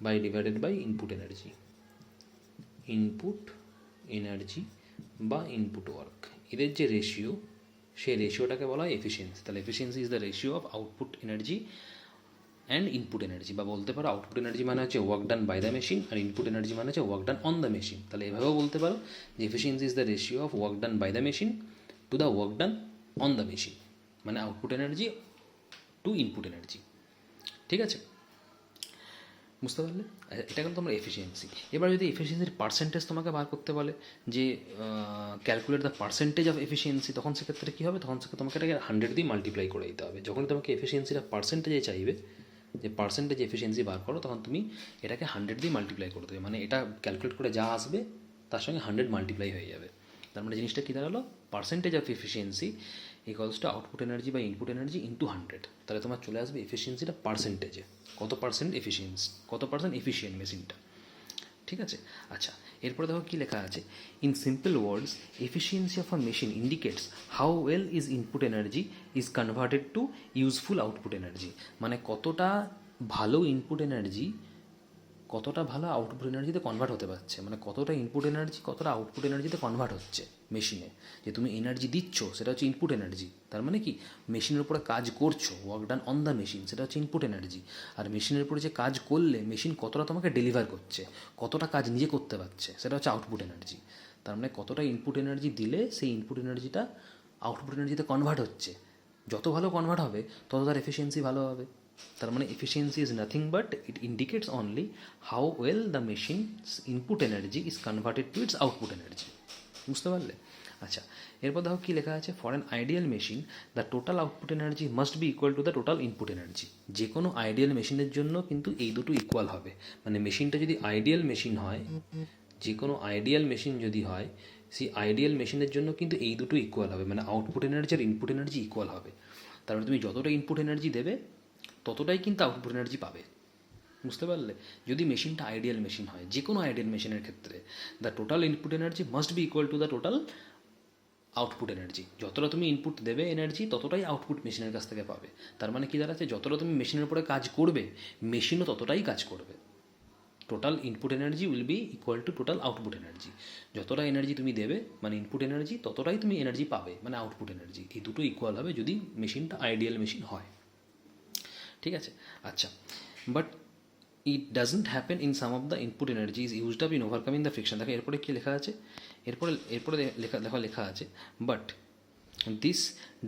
by divided by input energy, input energy বা ইনপুট ওয়ার্ক, এদের যে রেশিও সেই রেশিওটাকে বলা হয় এফিসিয়েন্সি। তাহলে efficiency is the ratio of output energy and input energy, বা বলতে পারো আউটপুট এনার্জি মানে হচ্ছে work done by the machine আর ইনপুট এনার্জি মানে হচ্ছে work done on the machine. তাহলে এভাবেও বলতে পারো যে efficiency is the ratio of work done by the machine to the work done on the machine, মানে output energy to input energy. ঠিক আছে, বুঝতে পারলে? এটা কিন্তু তোমার এফিসিয়েন্সি। এবার যদি এফিসিয়েন্সির পার্সেন্টেজ তোমাকে বার করতে বলে যে calculate the percentage of efficiency, তখন সেক্ষেত্রে কী হবে? তখন তোমাকে এটাকে 100 দিয়ে মাল্টিপ্লাই করে দিতে হবে। যখন তোমাকে এফিসিয়েন্সিটা পার্সেন্টেজে চাইবে, যে পার্সেন্টেজ এফিসিয়েন্সি বার করো, তখন তুমি এটাকে 100 দিয়ে মাল্টিপ্লাই করে দেবে, মানে এটা ক্যালকুলেট করে যা আসবে তার সঙ্গে 100 মাল্টিপ্লাই হয়ে যাবে। তার মানে জিনিসটা কী দাঁড়ালো? Percentage of efficiency equals to output energy বা ইনপুট এনার্জি ইন্টু 100। তাহলে তোমার চলে আসবে এফিসিয়েন্সিটা পার্সেন্টেজে, কত পার্সেন্ট এফিসিয়েন্সি, কত পার্সেন্ট এফিসিয়েন্ট মেশিনটা। ঠিক আছে। আচ্ছা, এরপরে দেখো কী লেখা আছে, in simple words efficiency of a machine indicates how well is input energy is converted to useful output energy, মানে কতটা ভালো ইনপুট এনার্জি কতটা ভালো আউটপুট এনার্জিতে কনভার্ট হতে পারছে, মানে কতটা ইনপুট এনার্জি কতটা আউটপুট এনার্জিতে কনভার্ট হচ্ছে মেশিনে। যে তুমি এনার্জি দিচ্ছ সেটা হচ্ছে ইনপুট এনার্জি, তার মানে কি মেশিনের উপরে কাজ করছো, work done on the machine, সেটা হচ্ছে ইনপুট এনার্জি। আর মেশিনের উপরে যে কাজ করলে মেশিন কতটা তোমাকে ডেলিভার করছে, কতটা কাজ নিজে করতে পারছে, সেটা হচ্ছে আউটপুট এনার্জি। তার মানে কতটা ইনপুট এনার্জি দিলে সেই ইনপুট এনার্জিটা আউটপুট এনার্জিতে কনভার্ট হচ্ছে, যত ভালো কনভার্ট হবে তত তার এফিসিয়েন্সি ভালো হবে। তার মানে efficiency is nothing but it indicates only how well the machines input energy is converted to its output energy. বুঝতে পারলে? আচ্ছা, এরপর দেখো কী লেখা আছে, for an ideal machine the total output energy must be equal to the total input energy. যে কোনো আইডিয়াল মেশিনের জন্য কিন্তু এই দুটো ইকুয়াল হবে, মানে মেশিনটা যদি আইডিয়াল মেশিন হয়, যে কোনো আইডিয়াল মেশিন যদি হয়, সেই আইডিয়াল মেশিনের জন্য কিন্তু এই দুটো ইকুয়াল হবে, মানে আউটপুট এনার্জি আর ইনপুট এনার্জি ইকুয়াল হবে। তারপরে তুমি যতটা ইনপুট এনার্জি দেবে ততটাই কিন্তু আউটপুট এনার্জি পাবে। বুঝতে পারলে? যদি মেশিনটা আইডিয়াল মেশিন হয়, যে কোনো আইডিয়াল মেশিনের ক্ষেত্রে the total input energy must be equal to the total output energy. যতটা তুমি ইনপুট দেবে এনার্জি ততটাই আউটপুট মেশিনের কাছ থেকে পাবে। তার মানে কি দাঁড়াচ্ছে, যতটা তুমি মেশিনের উপরে কাজ করবে মেশিনও ততটাই কাজ করবে। Total input energy will be equal to total output energy. যতটা এনার্জি তুমি দেবে মানে ইনপুট এনার্জি, ততটাই তুমি এনার্জি পাবে মানে আউটপুট এনার্জি। এই দুটো ইকুয়াল হবে যদি মেশিনটা আইডিয়াল মেশিন হয়। ঠিক আছে। আচ্ছা, but it doesn't happen in some of the input energy is used up in overcoming the friction. দেখো এরপরে কী লেখা আছে, এরপরে লেখা আছে, but this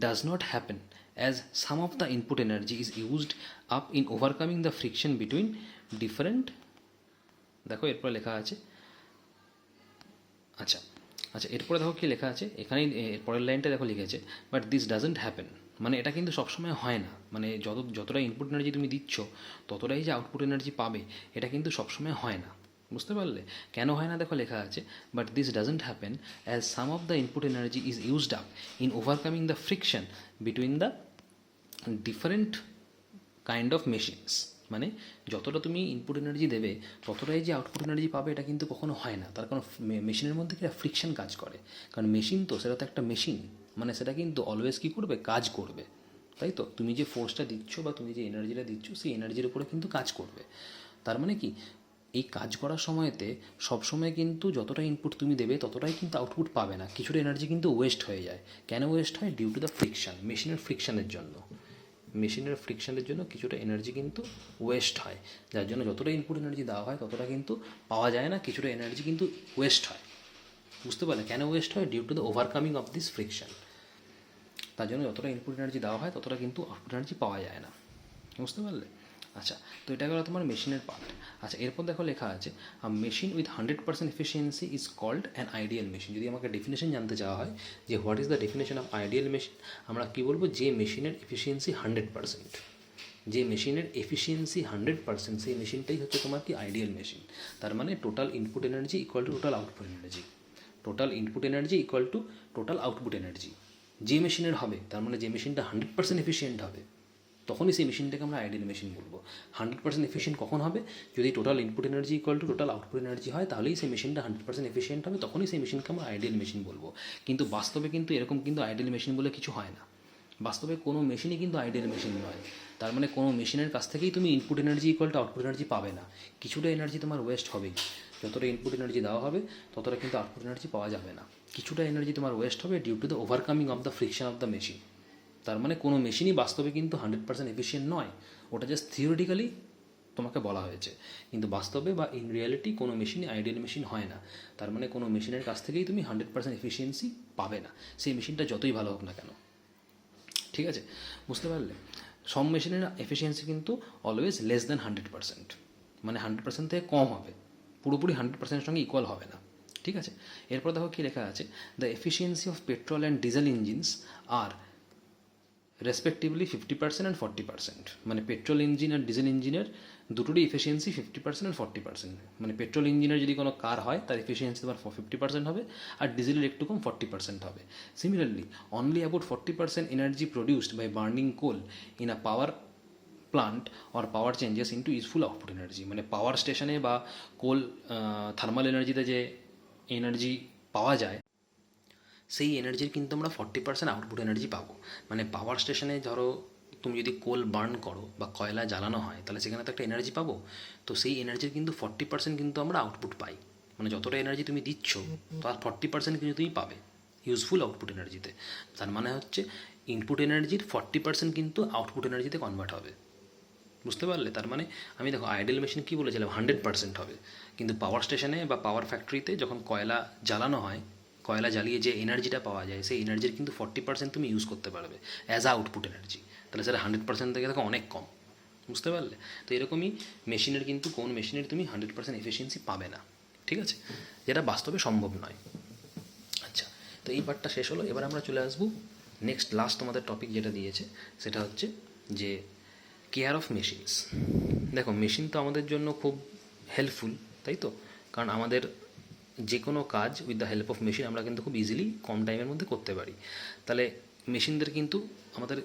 does not happen as some of the input energy is used up in overcoming the friction between different. দেখো এরপরে লেখা আছে, আচ্ছা এরপরে দেখো কী লেখা আছে, এখানেই পরের লাইনটা দেখো লিখেছে, বাট দিস ডাজন্ট হ্যাপেন, মানে এটা কিন্তু সবসময় হয় না, মানে যতটা ইনপুট এনার্জি তুমি দিচ্ছ ততটাই যে আউটপুট এনার্জি পাবে এটা কিন্তু সবসময় হয় না। বুঝতে পারলে? কেন হয় না দেখো লেখা আছে, but this doesn't happen as some of the input energy is used up in overcoming the friction between the different kind of machines. মানে যতটা তুমি ইনপুট এনার্জি দেবে ততটাই যে আউটপুট এনার্জি পাবে এটা কিন্তু কখনো হয় না। তার কারণ মেশিনের মধ্যে কি ফ্রিকশন কাজ করে, কারণ মেশিন তো সেটা তো একটা মেশিন, মানে সেটা কিন্তু অলওয়েজ কী করবে, কাজ করবে, তাই তো? তুমি যে ফোর্সটা দিচ্ছ বা তুমি যে এনার্জিটা দিচ্ছ সেই এনার্জির উপরে কিন্তু কাজ করবে। তার মানে কি, এই কাজ করার সময়তে সবসময় কিন্তু যতটা ইনপুট তুমি দেবে ততটাই কিন্তু আউটপুট পাবে না, কিছুটা এনার্জি কিন্তু ওয়েস্ট হয়ে যায়। কেন ওয়েস্ট হয়? ডিউ টু দ্য ফ্রিকশন, মেশিনের ফ্রিকশনের জন্য। মেশিনের ফ্রিকশনের জন্য কিছুটা এনার্জি কিন্তু ওয়েস্ট হয়, যার জন্য যতটা ইনপুট এনার্জি দেওয়া হয় ততটা কিন্তু পাওয়া যায় না, কিছুটা এনার্জি কিন্তু ওয়েস্ট হয়। বুঝতে পারলে কেন ওয়েস্ট হয়? Due to the overcoming of this friction. তার জন্য যতটা ইনপুট এনার্জি দেওয়া হয় ততটা কিন্তু আউটপুট এনার্জি পাওয়া যায় না। বুঝতে পারলে? আচ্ছা, তো এটা গেলো তোমার মেশিনের পার্ট। আচ্ছা, এরপর দেখো লেখা আছে machine with 100% efficiency is called an ideal machine. যদি আমাকে ডেফিনেশন জানতে চাওয়া হয় যে what is the definition of ideal machine, আমরা কী বলবো? যে মেশিনের এফিসিয়েন্সি 100%, যে মেশিনের এফিসিয়েন্সি 100% সেই মেশিনটাই হচ্ছে তোমার কি আইডিয়াল মেশিন। তার মানে total input energy equal to total output energy, total input energy equal to total output energy যে মেশিনের হবে। তার মানে যে মেশিনটা 100% এফিসিয়েন্ট হবে তখনই সেই মেশিনটাকে আমরা আইডিয়াল মেশিন বলবো। 100% এফিসিয়েন্ট কখন হবে? যদি total input energy equal to total output energy হয়, তাহলেই সেই মেশিনটা 100% এফিসিয়েন্ট হবে, তখনই সেই মেশিনকে আমরা আইডিয়াল মেশিন বলবো। কিন্তু বাস্তবে কিন্তু এরকম কিন্তু আইডিয়াল মেশিন বলে কিছু হয় না। বাস্তবে কোনো মেশিনই কিন্তু আইডিয়াল মেশিন নয়। তার মানে কোনো মেশিনের কাছ থেকেই তুমি input energy equal to output energy পাবে না, কিছুটা এনার্জি তোমার ওয়েস্ট হবেই। যতটা ইনপুট এনার্জি দেওয়া হবে ততটা কিন্তু আউটপুট এনার্জি পাওয়া যাবে না, কিছুটা এনার্জি তোমার ওয়েস্ট হবে due to the overcoming of the friction of the machine. তার মানে কোনো মেশিনই বাস্তবে কিন্তু 100% এফিসিয়েন্ট নয়, ওটা জাস্ট থিওরিটিক্যালি তোমাকে বলা হয়েছে, কিন্তু বাস্তবে বা ইন রিয়ালিটি কোনো মেশিনই আইডিয়াল মেশিন হয় না। তার মানে কোনো মেশিনের কাছ থেকেই তুমি 100% এফিসিয়েন্সি পাবে না, সেই মেশিনটা যতই ভালো হোক না কেন। ঠিক আছে, বুঝতে পারলে? সব মেশিনের এফিসিয়েন্সি কিন্তু অলওয়েজ লেস দ্যান 100%, মানে 100% থেকে কম হবে, পুরোপুরি 100%-এর সঙ্গে ইকুয়াল হবে না। ঠিক আছে, এরপর দেখো কী লেখা আছে, the efficiency of petrol and diesel engines are respectively 50% and 40%। মানে পেট্রোল ইঞ্জিন আর ডিজেল ইঞ্জিনের দুটোরই এফিসিয়েন্সি 50% অ্যান্ড 40%। মানে পেট্রোল ইঞ্জিনের যদি কোনো কার হয় তার এফিসিয়েন্সি তোমার 50% হবে, আর ডিজেলের একটু কম 40% হবে। Similarly only about 40% energy produced by burning coal in a power plant or power changes into useful output energy. মানে পাওয়ার স্টেশনে বা কোল থার্মাল এনার্জিতে যে এনার্জি পাওয়া যায় সেই এনার্জির কিন্তু আমরা 40% আউটপুট এনার্জি পাবো। মানে পাওয়ার স্টেশনে ধরো তুমি যদি কোল বার্ন করো বা কয়লা জ্বালানো হয় তাহলে সেখানে তো একটা এনার্জি পাবো, তো সেই এনার্জির কিন্তু 40% কিন্তু আমরা আউটপুট পাই। মানে যতটা এনার্জি তুমি দিচ্ছ তার 40% কিন্তু তুমি পাবে ইউজফুল আউটপুট এনার্জিতে। তার মানে হচ্ছে ইনপুট এনার্জির 40% কিন্তু আউটপুট এনার্জিতে কনভার্ট হবে। বুঝতে পারলে? তার মানে আমি দেখো আইডিয়াল মেশিন কী বলেছিলাম 100% হবে, কিন্তু পাওয়ার স্টেশনে বা পাওয়ার ফ্যাক্টরিতে যখন কয়লা জ্বালানো হয়, কয়লা জ্বালিয়ে যে এনার্জিটা পাওয়া যায় সেই এনার্জির কিন্তু 40% তুমি ইউজ করতে পারবে অ্যাজ আউটপুট এনার্জি। তাহলে সেটা 100% থেকে দেখো অনেক কম। বুঝতে পারলে? তো এরকমই মেশিনের কিন্তু কোন মেশিনের তুমি 100% এফিসিয়েন্সি পাবে না, ঠিক আছে, যেটা বাস্তবে সম্ভব নয়। আচ্ছা, তো এই পার্টটা শেষ হলো, এবার আমরা চলে আসবো নেক্সট লাস্ট তোমাদের টপিক যেটা দিয়েছে, সেটা হচ্ছে যে কেয়ার অফ মেশিনস। দেখো মেশিন তো আমাদের জন্য খুব হেল্পফুল, তাই তো? কারণ আমাদের যে কোনো কাজ with the help of machine আমরা কিন্তু খুব ইজিলি কম টাইমের মধ্যে করতে পারি। তাহলে মেশিনদের কিন্তু আমাদের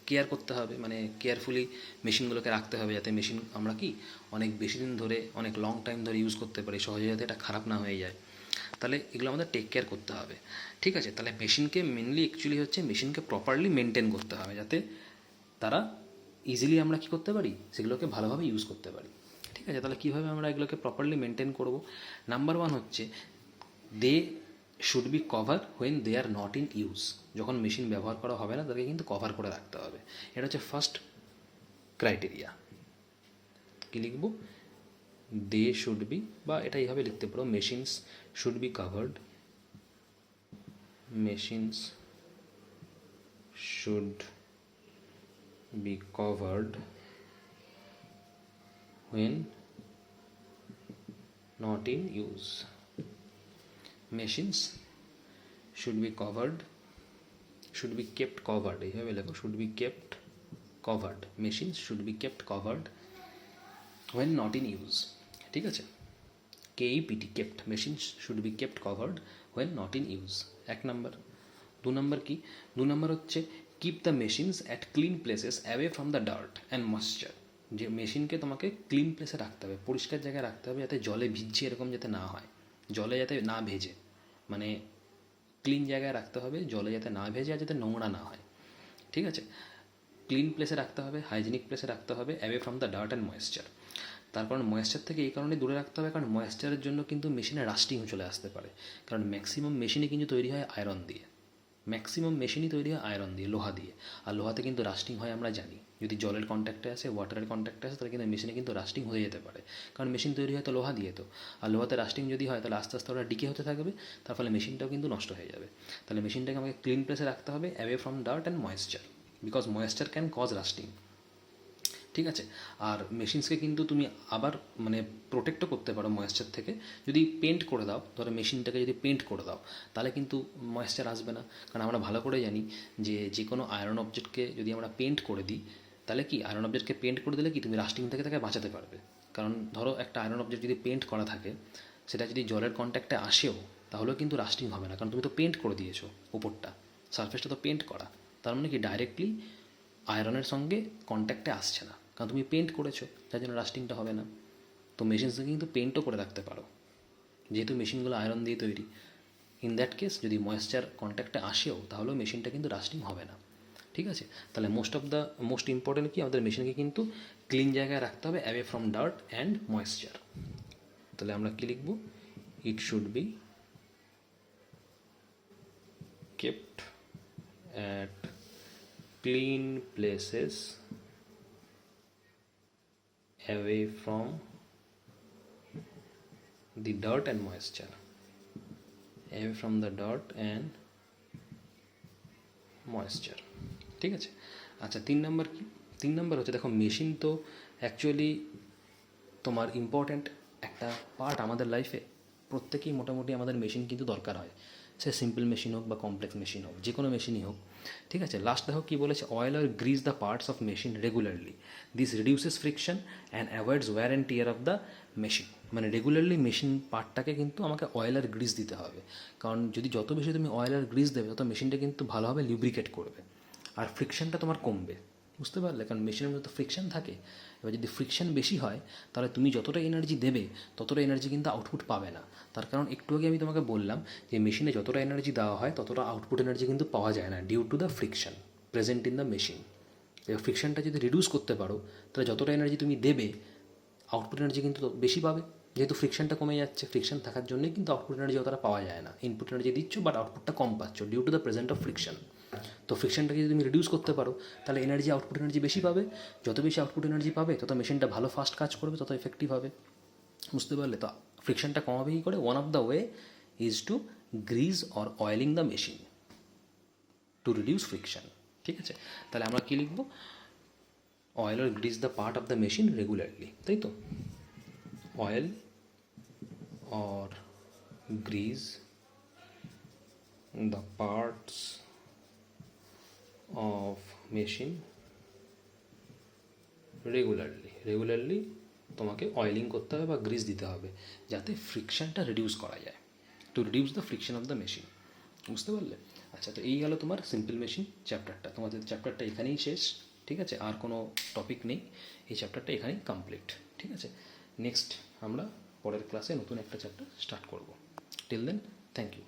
কেয়ার করতে হবে, মানে কেয়ারফুলি মেশিনগুলোকে রাখতে হবে, যাতে মেশিন আমরা কি অনেক বেশি দিন ধরে অনেক লং টাইম ধরে ইউজ করতে পারি, সহজে যাতে এটা খারাপ না হয়ে যায়। তাহলে এগুলো আমাদের টেক কেয়ার করতে হবে। ঠিক আছে, তাহলে মেশিনকে মেনলি অ্যাকচুয়ালি হচ্ছে মেশিনকে প্রপারলি মেনটেন করতে হবে, যাতে তারা ইজিলি আমরা কী করতে পারি, সেগুলোকে ভালোভাবে ইউজ করতে পারি। ঠিক আছে, তাহলে কীভাবে আমরা এগুলোকে প্রপারলি মেনটেন করব? নাম্বার ওয়ান হচ্ছে they should be cover when they are not in use. যখন মেশিন ব্যবহার করা হবে না তাদেরকে কিন্তু কভার করে রাখতে হবে, এটা হচ্ছে ফার্স্ট ক্রাইটেরিয়া। কী লিখব? দে শুড বি, বা এটা এইভাবে লিখতে পারো, machines should be covered, machines should be covered when not in use. Machines should be covered, should be kept covered, এইভাবে লেখো, should be kept covered. Machines should be kept covered when not in use. ঠিক আছে, KEPT, kept, machines should be kept covered when not in use, এক নাম্বার। দু নম্বর কি? দু নম্বর হচ্ছে keep the machines at clean places away from the dirt and moisture. যে মেশিনকে তোমাকে ক্লিন প্লেসে রাখতে হবে, পরিষ্কার জায়গায় রাখতে হবে, যাতে জলে ভিজছে এরকম যাতে না হয়, জলে যাতে না ভেজে, মানে ক্লিন জায়গায় রাখতে হবে, জলে যাতে না ভেজে আর যাতে নোংরা না হয়। ঠিক আছে, ক্লিন প্লেসে রাখতে হবে, হাইজিনিক প্লেসে রাখতে হবে, away from the dirt and moisture. তার কারণ ময়েশ্চার থেকে এই কারণে দূরে রাখতে হবে, কারণ ময়েশ্চারের জন্য কিন্তু মেশিনে রাস্টিং চলে আসতে পারে। কারণ ম্যাক্সিমাম মেশিনই কিন্তু তৈরি হয় আয়রন দিয়ে, ম্যাক্সিমাম মেশিনই তৈরি হয় আয়রন দিয়ে, লোহা দিয়ে। আর লোহাতে কিন্তু রাস্টিং হয় আমরা জানি, যদি জলের কন্ট্যাক্টে আসে, ওয়াটারের কন্ট্যাক্টে আসে, তাহলে কিন্তু মেশিনে কিন্তু রাস্টিং হয়ে যেতে পারে। কারণ মেশিন তৈরি হয় তো লোহা দিয়ে, তো আর লোহাতে রাস্টিং যদি হয় তাহলে আস্তে আস্তে ওরা ডিকে হতে থাকবে, তার ফলে মেশিনটাও কিন্তু নষ্ট হয়ে যাবে। তাহলে মেশিনটাকে আমাকে ক্লিন প্লেসে রাখতে হবে, away from dirt and moisture, because moisture can cause rusting. ঠিক আছে, আর মেশিনসকে কিন্তু তুমি আবার মানে প্রোটেক্টও করতে পারো ময়েশ্চার থেকে, যদি পেন্ট করে দাও, ধরো মেশিনটাকে যদি পেন্ট করে দাও তাহলে কিন্তু ময়েশ্চার আসবে না। কারণ আমরা ভালো করে জানি যে কোনো আয়রন অবজেক্টকে যদি আমরা পেন্ট করে দিই, তাহলে কি আয়রন অবজেক্টকে পেন্ট করে দিলে কি তুমি রাস্টিং থেকে তাকে বাঁচাতে পারবে। কারণ ধরো একটা আয়রন অবজেক্ট যদি পেন্ট করা থাকে, সেটা যদি জলের কন্ট্যাক্টে আসেও তাহলেও কিন্তু রাস্টিং হবে না, কারণ তুমি তো পেন্ট করে দিয়েছো, উপরটা সারফেসটা তো পেন্ট করা, তার মানে কি ডাইরেক্টলি আয়রনের সঙ্গে কন্ট্যাক্টে আসছে না, কারণ তুমি পেন্ট করেছো, যার জন্য রাস্টিংটা হবে না। তো মেশিনসকে কিন্তু পেন্টও করে রাখতে পারো, যেহেতু মেশিনগুলো আয়রন দিয়ে তৈরি। ইন দ্যাট কেস যদি ময়েশ্চার কন্ট্যাক্টে আসেও তাহলেও মেশিনটা কিন্তু রাস্টিং হবে না। ঠিক আছে, তাহলে মোস্ট ইম্পর্টেন্ট কি আমাদের মেশিনকে কিন্তু ক্লিন জায়গায় রাখতে হবে, away from dirt and moisture. তাহলে আমরা কী লিখব, it should be kept at clean places away from the dirt and moisture, away from the dirt and moisture। ঠিক আছে, আচ্ছা 3 নম্বর কি, 3 নম্বর হচ্ছে দেখো মেশিন তো অ্যাকচুয়ালি তোমার ইম্পর্ট্যান্ট একটা পার্ট আমাদের লাইফে, প্রত্যেকেই মোটামুটি আমাদের মেশিন কিন্তু দরকার হয়, সে সিম্পল মেশিন হোক বা কমপ্লেক্স মেশিন হোক, যে কোনো মেশিনই হোক। ঠিক আছে, লাস্ট দেখো কী বলেছে, অয়েল আর grease the parts of machine regularly, this reduces friction and avoids wear and tear of the machine. মানে রেগুলারলি মেশিন পার্টটাকে কিন্তু আমাকে অয়েল আর গ্রিজ দিতে হবে, কারণ যদি যত বেশি তুমি অয়েল আর গ্রিজ দেবে তত মেশিনটা কিন্তু ভালোভাবে লিউব্রিকেট করবে আর ফ্রিকশনটা তোমার কমবে। বুঝতে পারলে, কারণ মেশিনের মধ্যে ফ্রিকশন থাকে। এবার যদি ফ্রিকশন বেশি হয় তাহলে তুমি যতটা এনার্জি দেবে ততটা এনার্জি কিন্তু আউটপুট পাবে না। তার কারণ একটু আগে আমি তোমাকে বললাম যে মেশিনে যতটা এনার্জি দেওয়া হয় ততটা আউটপুট এনার্জি কিন্তু পাওয়া যায় না, due to the friction present in the machine. এবার ফ্রিকশনটা যদি রিডিউস করতে পারো তাহলে যতটা এনার্জি তুমি দেবে আউটপুট এনার্জি কিন্তু বেশি পাবে, যেহেতু ফ্রিকশনটা কমে যাচ্ছে। ফ্রিকশন থাকার জন্যই কিন্তু আউটপুট এনার্জি অতটা পাওয়া যায় না, ইনপুট এনার্জি দিচ্ছ বাট আউটপুটটা কম পাচ্ছ due to the present of friction. তো ফ্রিকশনটাকে যদি তুমি রিডিউস করতে পারো তাহলে এনার্জি আউটপুট এনার্জি বেশি পাবে, যত বেশি আউটপুট এনার্জি পাবে তত মেশিনটা ভালো ফাস্ট কাজ করবে, তত এফেক্টিভ হবে। বুঝতে পারলে, তো ফ্রিকশনটা কমাবে কী করে, one of the way is to grease or oiling the machine to reduce friction. ঠিক আছে, তাহলে আমরা কী লিখবো, oil or grease the part of the machine regularly, তাই তো, oil or grease the parts of machine regularly তোমাকে অয়েলিং করতে হবে বা গ্রিজ দিতে হবে যাতে ফ্রিকশনটা রিডিউস করা যায়, to reduce the friction of the machine. বুঝতে পারলে, আচ্ছা তো এই গেলো তোমার সিম্পল মেশিন চ্যাপ্টারটা, তোমাদের চ্যাপ্টারটা এখানেই শেষ। ঠিক আছে, আর কোনো টপিক নেই, এই চ্যাপ্টারটা এখানেই কমপ্লিট। ঠিক আছে, নেক্সট আমরা পরের ক্লাসে নতুন একটা চ্যাপ্টার স্টার্ট করব। Till then, thank you.